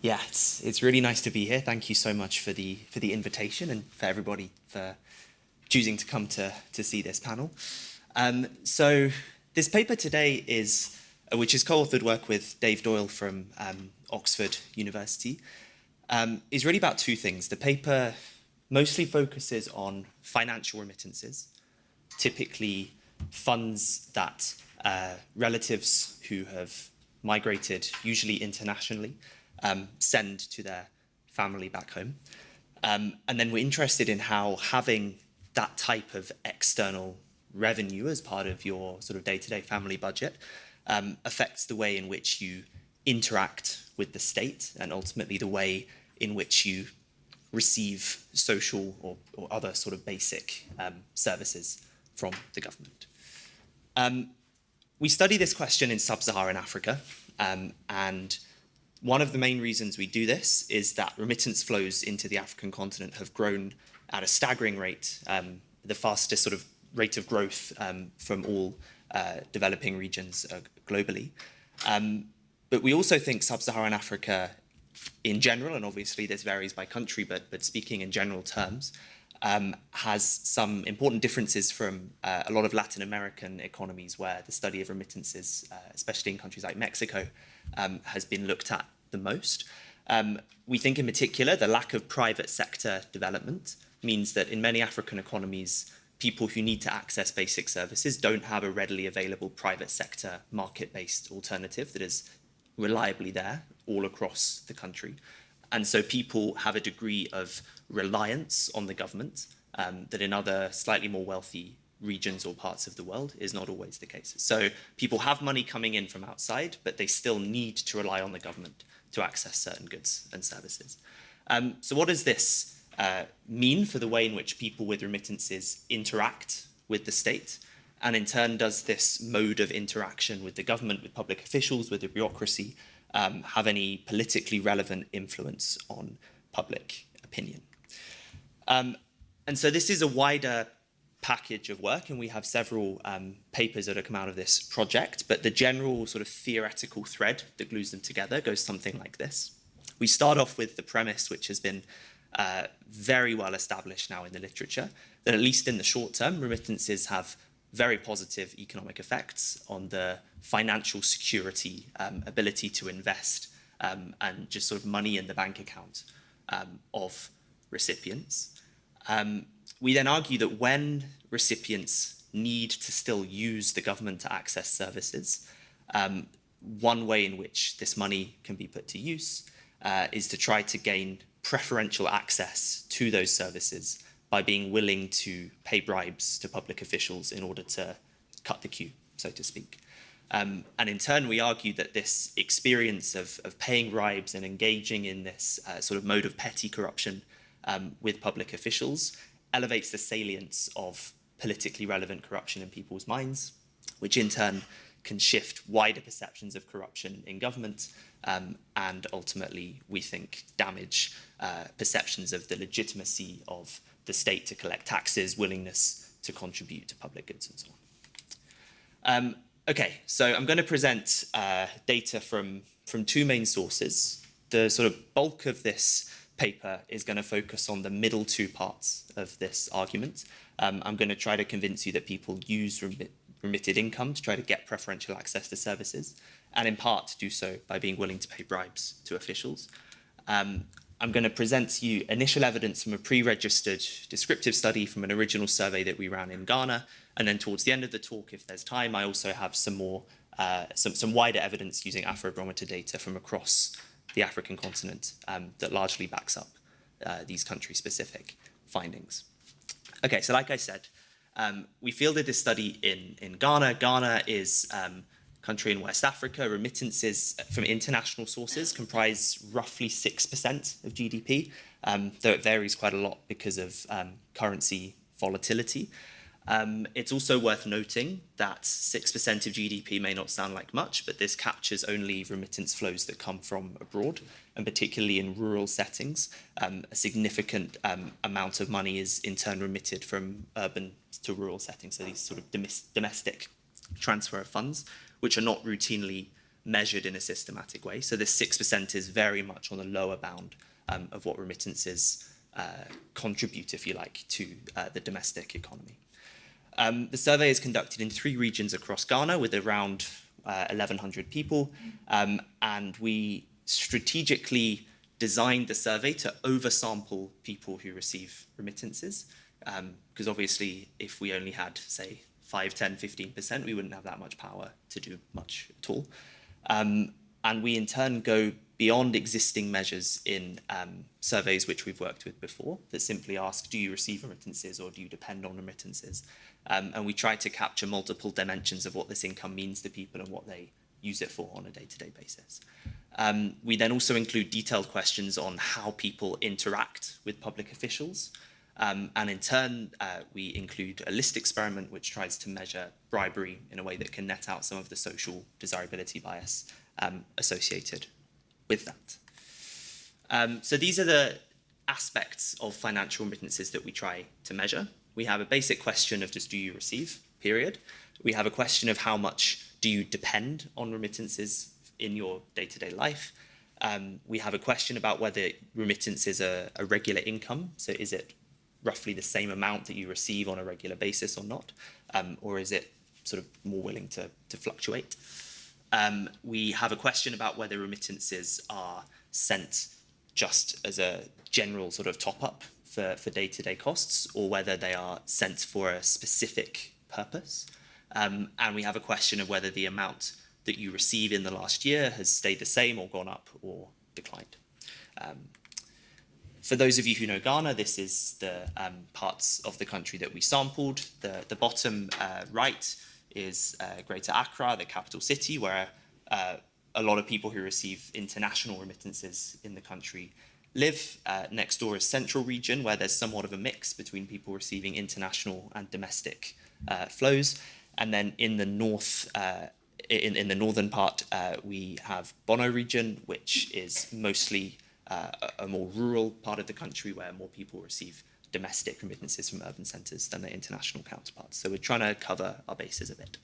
Yeah, it's really nice to be here. Thank you so much for the invitation and for everybody for choosing to come to see this panel. So this paper today is, which is co-authored work with Dave Doyle from Oxford University, is really about two things. The paper mostly focuses on financial remittances, typically funds that relatives who have migrated, usually internationally, send to their family back home. And then we're interested in how having that type of external revenue as part of your sort of day-to-day family budget affects the way in which you interact with the state and ultimately the way in which you receive social or other sort of basic services from the government. We study this question in sub-Saharan Africa, and one of the main reasons we do this is that remittance flows into the African continent have grown at a staggering rate, the fastest sort of rate of growth from all developing regions globally. But we also think sub-Saharan Africa in general, and obviously this varies by country, but speaking in general terms, has some important differences from a lot of Latin American economies where the study of remittances, especially in countries like Mexico, has been looked at the most. We think in particular the lack of private sector development means that in many African economies, people who need to access basic services don't have a readily available private sector market-based alternative that is reliably there all across the country. And so people have a degree of reliance on the government that in other slightly more wealthy regions or parts of the world is not always the case. So people have money coming in from outside, but they still need to rely on the government to access certain goods and services. So what does this mean for the way in which people with remittances interact with the state? And in turn, does this mode of interaction with the government, with public officials, with the bureaucracy, have any politically relevant influence on public opinion? And so this is a wider package of work, and we have several papers that have come out of this project, but the general sort of theoretical thread that glues them together goes something like this. We start off with the premise, which has been very well established now in the literature, that at least in the short term, remittances have very positive economic effects on the financial security, ability to invest, and just sort of money in the bank account of recipients. We then argue that when recipients need to still use the government to access services, one way in which this money can be put to use is to try to gain preferential access to those services by being willing to pay bribes to public officials in order to cut the queue, so to speak. And in turn, we argue that this experience of paying bribes and engaging in this sort of mode of petty corruption with public officials elevates the salience of politically relevant corruption in people's minds, which in turn can shift wider perceptions of corruption in government and ultimately, we think, damage perceptions of the legitimacy of the state to collect taxes, willingness to contribute to public goods and so on. Okay, so I'm going to present data from two main sources. The sort of bulk of this paper is going to focus on the middle two parts of this argument. I'm going to try to convince you that people use remitted income to try to get preferential access to services, and in part do so by being willing to pay bribes to officials. I'm going to present to you initial evidence from a pre-registered descriptive study from an original survey that we ran in Ghana, and then towards the end of the talk, if there's time, I also have some more, some wider evidence using Afrobarometer data from across the African continent that largely backs up these country-specific findings. Okay, so like I said, we fielded this study in Ghana. Ghana is country in West Africa. Remittances from international sources comprise roughly 6% of GDP, though it varies quite a lot because of currency volatility. It's also worth noting that 6% of GDP may not sound like much, but this captures only remittance flows that come from abroad, and particularly in rural settings. A significant amount of money is in turn remitted from urban to rural settings, so these sort of domestic transfer of funds, which are not routinely measured in a systematic way. So this 6% is very much on the lower bound of what remittances contribute, if you like, to the domestic economy. The survey is conducted in 3 regions across Ghana with around 1,100 people, and we strategically designed the survey to oversample people who receive remittances, because obviously if we only had, say, 5, 10, 15%, we wouldn't have that much power to do much at all. And we in turn go beyond existing measures in surveys which we've worked with before that simply ask, do you receive remittances or do you depend on remittances? And we try to capture multiple dimensions of what this income means to people and what they use it for on a day-to-day basis. We then also include detailed questions on how people interact with public officials. And in turn, we include a list experiment which tries to measure bribery in a way that can net out some of the social desirability bias associated with that. So these are the aspects of financial remittances that we try to measure. We have a basic question of just do you receive, period. We have a question of how much do you depend on remittances in your day-to-day life. We have a question about whether remittance is a regular income. So is it roughly the same amount that you receive on a regular basis or not? Or is it sort of more willing to fluctuate? We have a question about whether remittances are sent just as a general sort of top-up for day-to-day costs, or whether they are sent for a specific purpose. And we have a question of whether the amount that you receive in the last year has stayed the same or gone up or declined. For those of you who know Ghana, this is the parts of the country that we sampled. The bottom right is Greater Accra, the capital city, where a lot of people who receive international remittances in the country live. Next door is Central Region, where there's somewhat of a mix between people receiving international and domestic flows. And then in the north, in the northern part, we have Bono Region, which is mostly a more rural part of the country where more people receive domestic remittances from urban centres than their international counterparts. So we're trying to cover our bases a bit.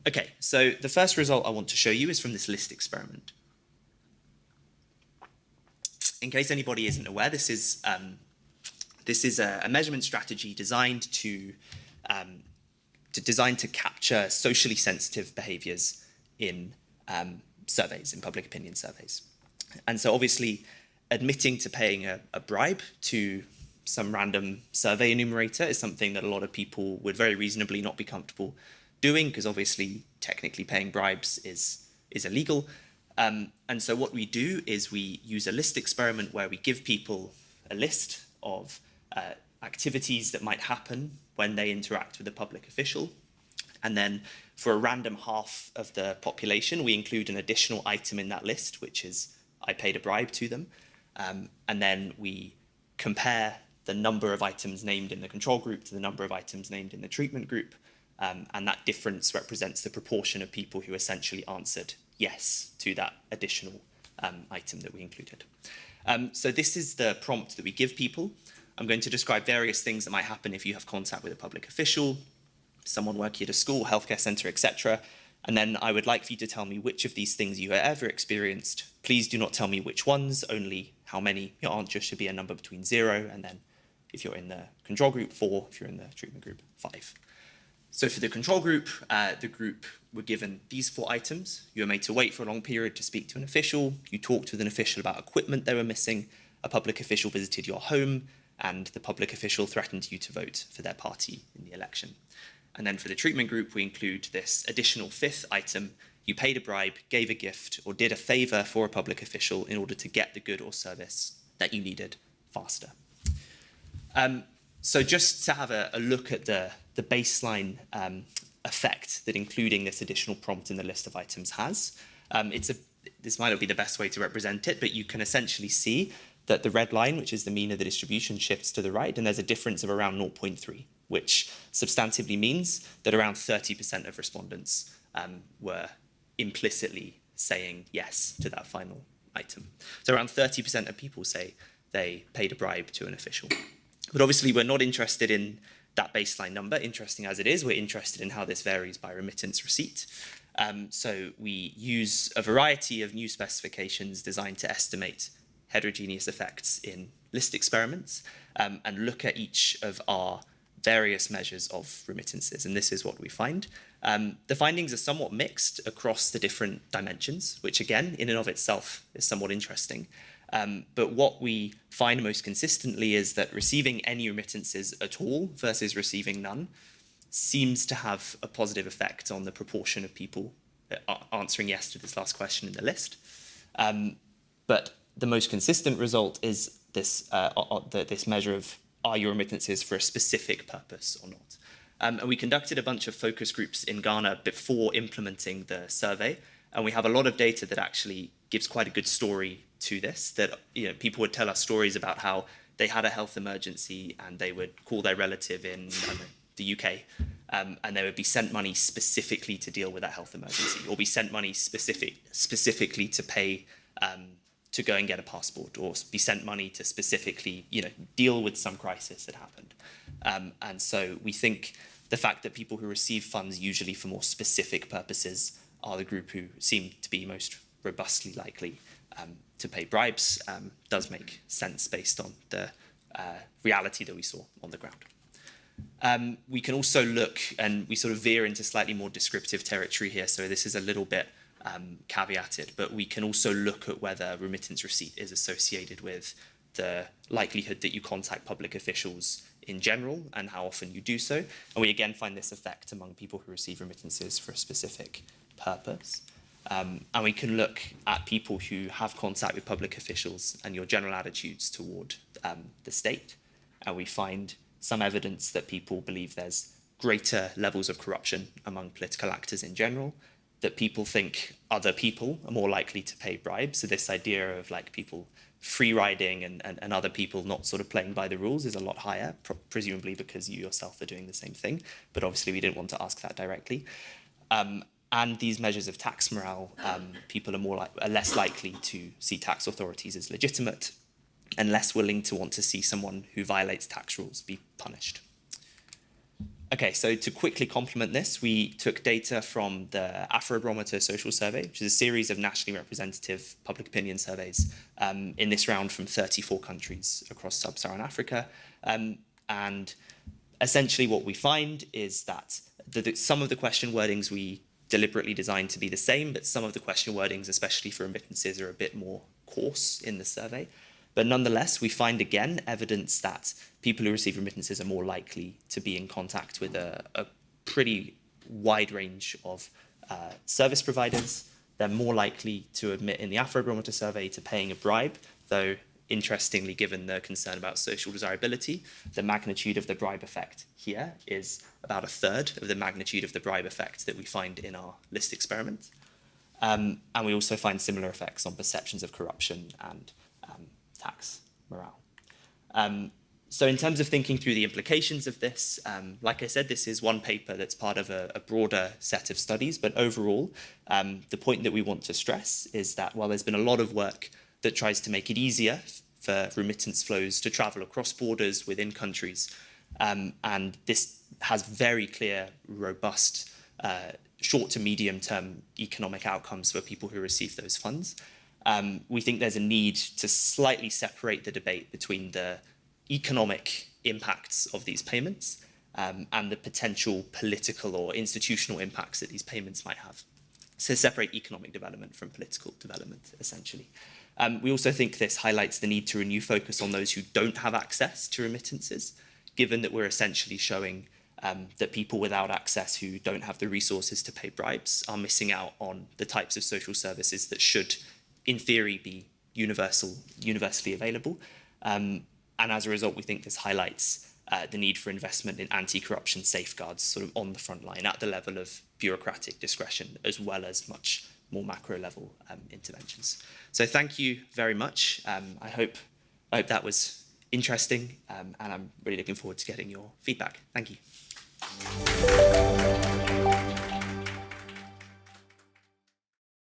Okay, so the first result I want to show you is from this list experiment. In case anybody isn't aware, this is a measurement strategy designed to capture socially sensitive behaviours in surveys, in public opinion surveys. And so obviously admitting to paying a bribe to some random survey enumerator is something that a lot of people would very reasonably not be comfortable doing, because obviously technically paying bribes is illegal. And so what we do is we use a list experiment where we give people a list of activities that might happen when they interact with a public official. And then for a random half of the population, we include an additional item in that list, which is I paid a bribe to them. And then we compare the number of items named in the control group to the number of items named in the treatment group. And that difference represents the proportion of people who essentially answered yes to that additional item that we included. So this is the prompt that we give people. I'm going to describe various things that might happen if you have contact with a public official, someone working at a school, healthcare centre, etc. And then I would like for you to tell me which of these things you have ever experienced. Please do not tell me which ones, only how many. Your answer should be a number between 0 and then, if you're in the control group, 4, if you're in the treatment group, 5. So for the control group were given these 4 items. You were made to wait for a long period to speak to an official. You talked with an official about equipment they were missing. A public official visited your home, and the public official threatened you to vote for their party in the election. And then for the treatment group, we include this additional 5th item. You paid a bribe, gave a gift, or did a favour for a public official in order to get the good or service that you needed faster. So just to have a look at the baseline effect that including this additional prompt in the list of items has, this might not be the best way to represent it, but you can essentially see that the red line, which is the mean of the distribution, shifts to the right, and there's a difference of around 0.3, which substantively means that around 30% of respondents were implicitly saying yes to that final item. So around 30% of people say they paid a bribe to an official. But obviously we're not interested in that baseline number, interesting as it is. We're interested in how this varies by remittance receipt. So we use a variety of new specifications designed to estimate heterogeneous effects in list experiments and look at each of our various measures of remittances. And this is what we find. The findings are somewhat mixed across the different dimensions, which again, in and of itself, is somewhat interesting. But what we find most consistently is that receiving any remittances at all versus receiving none seems to have a positive effect on the proportion of people answering yes to this last question in the list. But the most consistent result is this, this measure of are your remittances for a specific purpose or not. And we conducted a bunch of focus groups in Ghana before implementing the survey, and we have a lot of data that actually gives quite a good story to this, that people would tell us stories about how they had a health emergency and they would call their relative in the UK, and they would be sent money specifically to deal with that health emergency, or be sent money specifically to pay to go and get a passport, or be sent money to specifically deal with some crisis that happened. And so we think the fact that people who receive funds usually for more specific purposes are the group who seem to be most robustly likely to pay bribes does make sense based on the reality that we saw on the ground. We can also look, and we sort of veer into slightly more descriptive territory here, so this is a little bit caveated, but we can also look at whether remittance receipt is associated with the likelihood that you contact public officials in general and how often you do so. And we again find this effect among people who receive remittances for a specific purpose. And we can look at people who have contact with public officials and your general attitudes toward the state. And we find some evidence that people believe there's greater levels of corruption among political actors in general, that people think other people are more likely to pay bribes. So this idea of like people free riding and other people not sort of playing by the rules is a lot higher, presumably because you yourself are doing the same thing. But obviously we didn't want to ask that directly. And these measures of tax morale, people are less likely to see tax authorities as legitimate and less willing to want to see someone who violates tax rules be punished. Okay, so to quickly complement this, we took data from the Afrobarometer Social Survey, which is a series of nationally representative public opinion surveys, in this round from 34 countries across sub-Saharan Africa. And essentially what we find is that some of the question wordings we deliberately designed to be the same, but some of the question wordings, especially for remittances, are a bit more coarse in the survey. But nonetheless, we find again evidence that people who receive remittances are more likely to be in contact with a pretty wide range of service providers. They're more likely to admit in the Afrobarometer survey to paying a bribe, though interestingly, given the concern about social desirability, the magnitude of the bribe effect here is about a third of the magnitude of the bribe effect that we find in our list experiment. And we also find similar effects on perceptions of corruption and tax morale. So in terms of thinking through the implications of this, like I said, this is one paper that's part of a broader set of studies, but overall, the point that we want to stress is that while there's been a lot of work that tries to make it easier for remittance flows to travel across borders within countries, and this has very clear, robust, short to medium term economic outcomes for people who receive those funds. We think there's a need to slightly separate the debate between the economic impacts of these payments and the potential political or institutional impacts that these payments might have. So separate economic development from political development, essentially. We also think this highlights the need to renew focus on those who don't have access to remittances, given that we're essentially showing that people without access who don't have the resources to pay bribes are missing out on the types of social services that should, in theory, be universally available. And as a result, we think this highlights the need for investment in anti-corruption safeguards sort of on the front line at the level of bureaucratic discretion, as well as much more macro level interventions. So thank you very much. I hope that was interesting, and I'm really looking forward to getting your feedback. Thank you.